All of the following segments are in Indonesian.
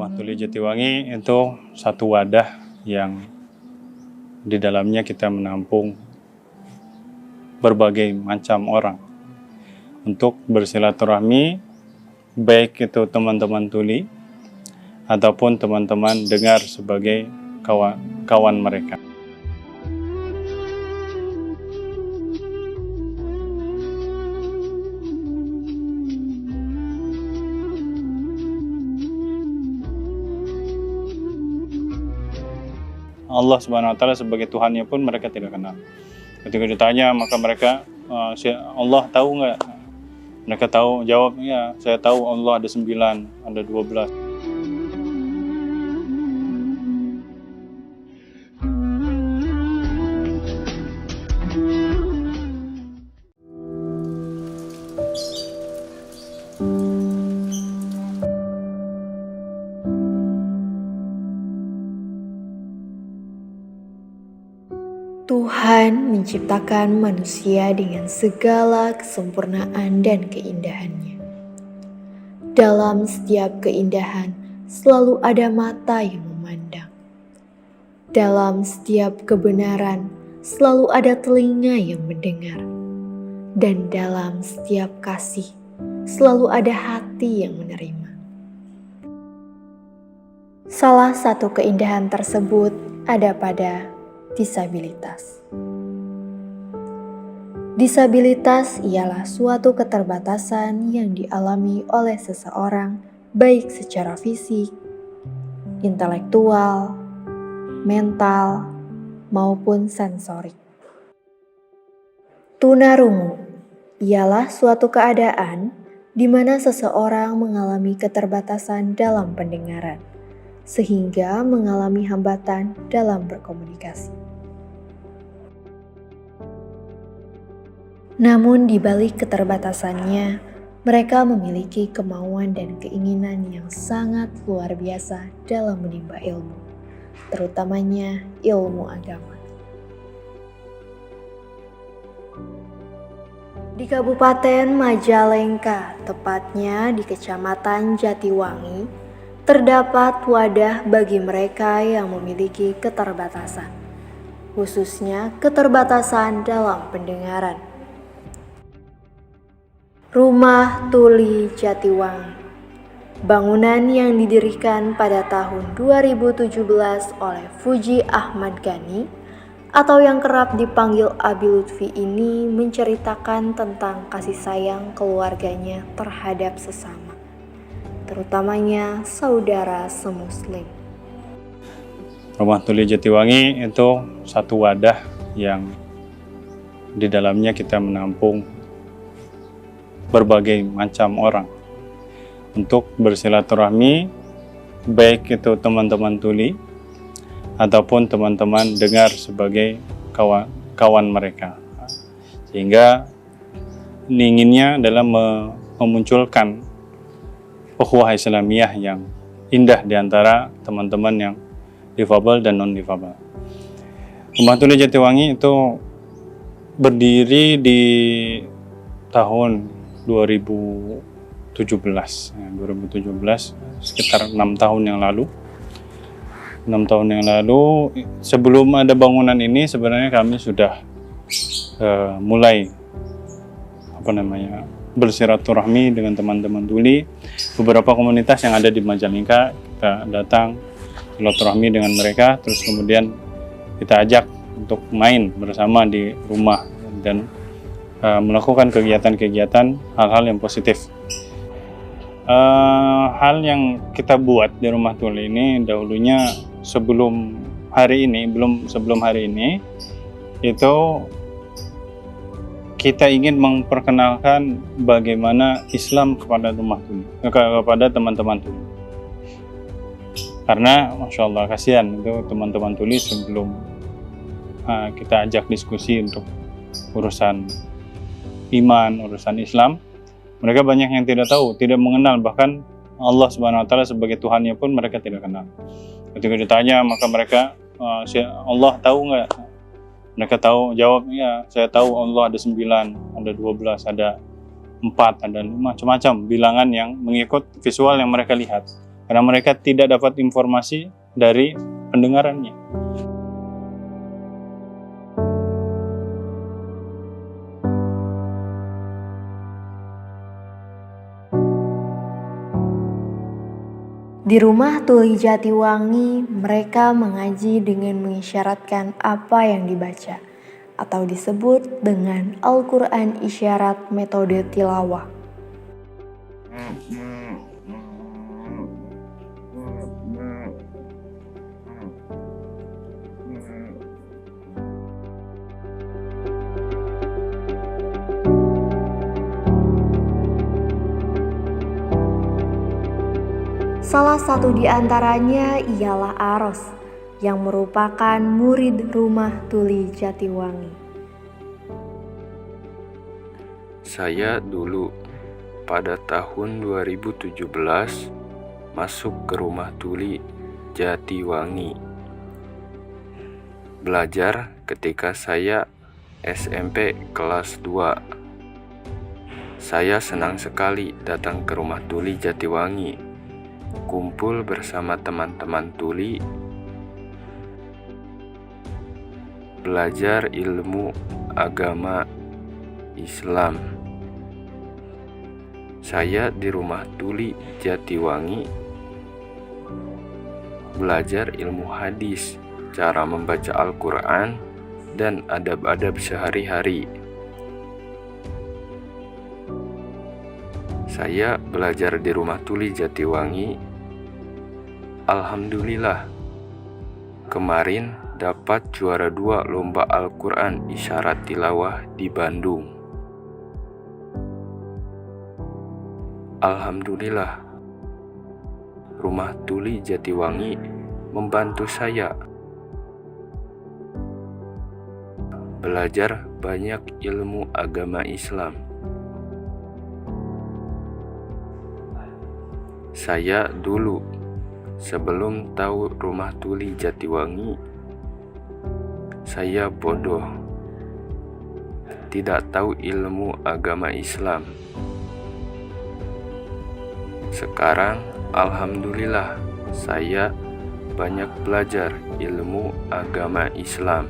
Rumah Tuli Jatiwangi itu satu wadah yang di dalamnya kita menampung berbagai macam orang untuk bersilaturahmi, baik itu teman-teman tuli ataupun teman-teman dengar sebagai kawan mereka. Allah Subhanahu wa Ta'ala sebagai Tuhannya pun mereka tidak kenal. Ketika ditanya maka mereka, Allah tahu nggak? Mereka tahu, jawabnya, saya tahu Allah ada 9, ada 12. Tuhan menciptakan manusia dengan segala kesempurnaan dan keindahannya. Dalam setiap keindahan selalu ada mata yang memandang. Dalam setiap kebenaran selalu ada telinga yang mendengar. Dan dalam setiap kasih selalu ada hati yang menerima. Salah satu keindahan tersebut ada pada disabilitas. Disabilitas ialah suatu keterbatasan yang dialami oleh seseorang baik secara fisik, intelektual, mental, maupun sensorik. Tunarungu ialah suatu keadaan di mana seseorang mengalami keterbatasan dalam pendengaran, sehingga mengalami hambatan dalam berkomunikasi. Namun di balik keterbatasannya, mereka memiliki kemauan dan keinginan yang sangat luar biasa dalam menimba ilmu, terutamanya ilmu agama. Di Kabupaten Majalengka, tepatnya di Kecamatan Jatiwangi, terdapat wadah bagi mereka yang memiliki keterbatasan, khususnya keterbatasan dalam pendengaran. Rumah Tuli Jatiwangi, bangunan yang didirikan pada tahun 2017 oleh Fuji Ahmad Ghani atau yang kerap dipanggil Abi Lutfi ini menceritakan tentang kasih sayang keluarganya terhadap sesama, terutamanya saudara semuslim. Rumah Tuli Jatiwangi itu satu wadah yang di dalamnya kita menampung berbagai macam orang untuk bersilaturahmi, baik itu teman-teman tuli ataupun teman-teman dengar sebagai kawan mereka. Sehingga inginnya adalah memunculkan ukhuwah Islamiyah yang indah di antara teman-teman yang difabel dan non-difabel. Rumah Tuli Jatiwangi itu berdiri di tahun 2017, sekitar 6 tahun yang lalu. 6 tahun yang lalu, sebelum ada bangunan ini sebenarnya kami sudah mulai bersilaturahmi dengan teman-teman tuli. Beberapa komunitas yang ada di Majalengka kita datang silaturahmi dengan mereka, terus kemudian kita ajak untuk main bersama di rumah dan melakukan kegiatan-kegiatan hal-hal yang positif. Hal yang kita buat di Rumah Tuli ini dahulunya sebelum hari ini itu kita ingin memperkenalkan bagaimana Islam kepada Rumah Tuli, kepada teman-teman Tuli. Karena Masya Allah kasihan itu teman-teman Tuli sebelum kita ajak diskusi untuk urusan iman, urusan Islam, mereka banyak yang tidak tahu, tidak mengenal, bahkan Allah Subhanahu wa Ta'ala sebagai Tuhannya pun mereka tidak kenal. Ketika ditanya maka mereka, Allah tahu nggak? Mereka tahu, jawabnya, saya tahu Allah ada 9, ada 12, ada 4, ada 5, macam-macam bilangan yang mengikut visual yang mereka lihat. karena mereka tidak dapat informasi dari pendengarannya. Di rumah tuli Jatiwangi, mereka mengaji dengan mengisyaratkan apa yang dibaca, atau disebut dengan Al-Quran Isyarat Metode Tilawah. Salah satu di antaranya ialah Aros, yang merupakan murid rumah tuli Jatiwangi. Saya dulu pada tahun 2017 masuk ke rumah tuli Jatiwangi. Belajar ketika saya SMP kelas 2. Saya senang sekali datang ke rumah tuli Jatiwangi, kumpul bersama teman-teman tuli, belajar ilmu agama Islam. Saya di rumah tuli Jatiwangi belajar ilmu hadis, cara membaca Al-Quran, dan adab-adab sehari-hari. Saya belajar di rumah tuli Jatiwangi. Alhamdulillah, kemarin dapat juara 2 lomba Al-Quran Isyarat Tilawah di Bandung. Alhamdulillah, rumah tuli Jatiwangi membantu saya belajar banyak ilmu agama Islam. Saya dulu, sebelum tahu rumah tuli Jatiwangi, saya bodoh, tidak tahu ilmu agama Islam. Sekarang, alhamdulillah, saya banyak belajar ilmu agama Islam.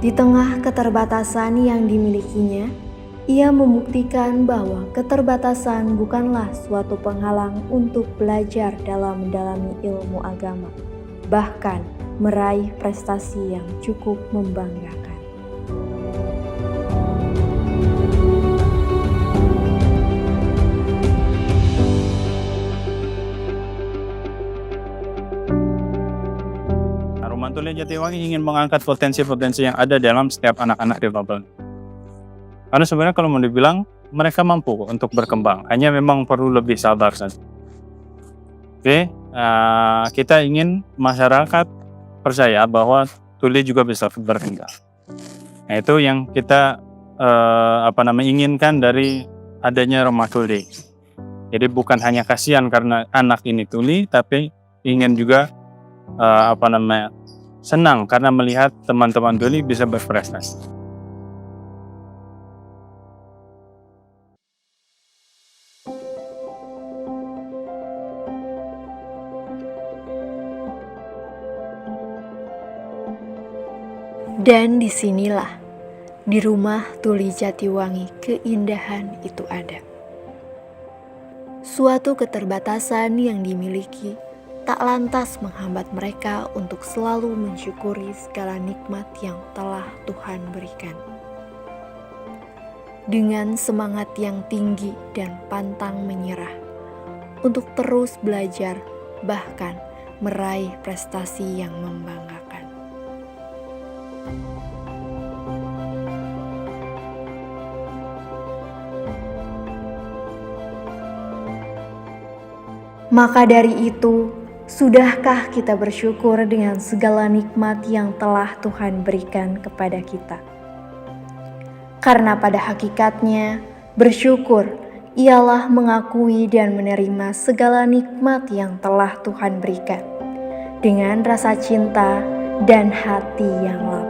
Di tengah keterbatasan yang dimilikinya, ia membuktikan bahwa keterbatasan bukanlah suatu penghalang untuk belajar dalam mendalami ilmu agama, bahkan meraih prestasi yang cukup membanggakan. Rumah tuli Jatiwangi ingin mengangkat potensi-potensi yang ada dalam setiap anak-anak difabel. Karena sebenarnya kalau mau dibilang, mereka mampu untuk berkembang, hanya memang perlu lebih sabar saja. Oke, kita ingin masyarakat percaya bahwa tuli juga bisa berkembang. Nah, itu yang kita inginkan dari adanya rumah tuli. Jadi bukan hanya kasihan karena anak ini tuli, tapi ingin juga senang karena melihat teman-teman tuli bisa berprestasi. Dan disinilah, di rumah tuli Jatiwangi, keindahan itu ada. Suatu keterbatasan yang dimiliki tak lantas menghambat mereka untuk selalu mensyukuri segala nikmat yang telah Tuhan berikan. Dengan semangat yang tinggi dan pantang menyerah, untuk terus belajar, bahkan meraih prestasi yang membanggakan. Maka dari itu, sudahkah kita bersyukur dengan segala nikmat yang telah Tuhan berikan kepada kita? Karena pada hakikatnya, bersyukur ialah mengakui dan menerima segala nikmat yang telah Tuhan berikan dengan rasa cinta dan hati yang lapang.